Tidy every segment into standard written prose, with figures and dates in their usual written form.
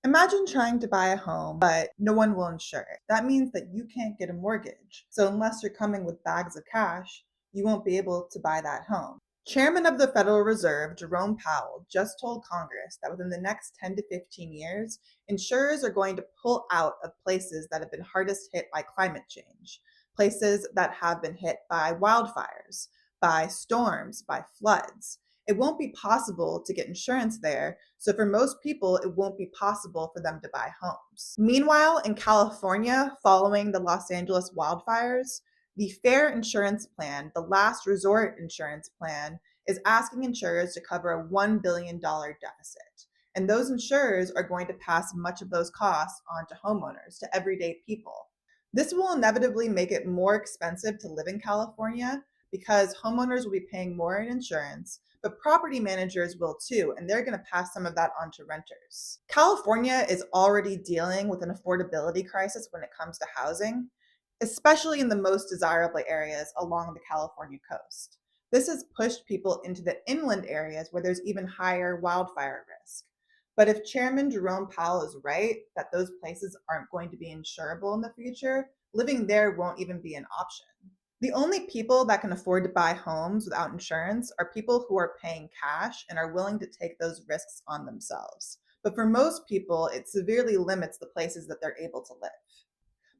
Imagine trying to buy a home, but no one will insure it. That means that you can't get a mortgage. So, unless you're coming with bags of cash, you won't be able to buy that home. Chairman of the Federal Reserve, Jerome Powell, just told Congress that within the next 10 to 15 years, insurers are going to pull out of places that have been hardest hit by climate change, places that have been hit by wildfires, by storms, by floods. It won't be possible to get insurance there, so for most people, it won't be possible for them to buy homes. Meanwhile, in California, following the Los Angeles wildfires, the Fair Insurance Plan, the last resort insurance plan, is asking insurers to cover a $1 billion deficit. And those insurers are going to pass much of those costs on to homeowners, to everyday people. This will inevitably make it more expensive to live in California because homeowners will be paying more in insurance, but property managers will too, and they're going to pass some of that on to renters. California is already dealing with an affordability crisis when it comes to housing, especially in the most desirable areas along the California coast. This has pushed people into the inland areas where there's even higher wildfire risk. But if Chairman Jerome Powell is right that those places aren't going to be insurable in the future, living there won't even be an option. The only people that can afford to buy homes without insurance are people who are paying cash and are willing to take those risks on themselves. But for most people, it severely limits the places that they're able to live.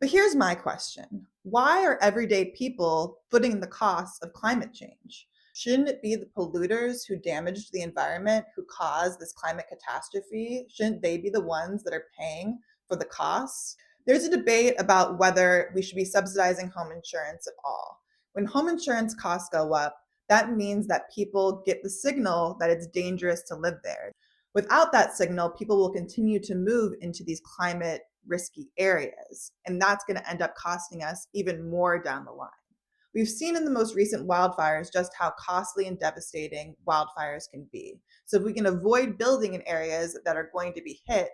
But here's my question. Why are everyday people footing the costs of climate change? Shouldn't it be the polluters who damaged the environment who caused this climate catastrophe? Shouldn't they be the ones that are paying for the costs? There's a debate about whether we should be subsidizing home insurance at all. When home insurance costs go up, that means that people get the signal that it's dangerous to live there. Without that signal, people will continue to move into these climate risky areas, and that's going to end up costing us even more down the line. We've seen in the most recent wildfires just how costly and devastating wildfires can be. So, if we can avoid building in areas that are going to be hit,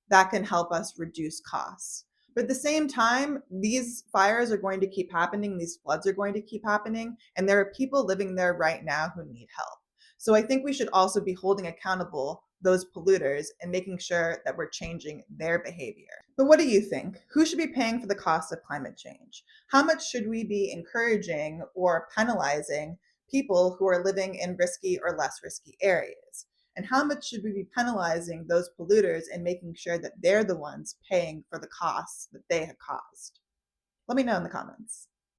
that can help us reduce costs. But at the same time, these fires are going to keep happening, these floods are going to keep happening, and there are people living there right now who need help. So I think we should also be holding accountable those polluters and making sure that we're changing their behavior. But what do you think? Who should be paying for the cost of climate change? How much should we be encouraging or penalizing people who are living in risky or less risky areas? And how much should we be penalizing those polluters and making sure that they're the ones paying for the costs that they have caused? Let me know in the comments.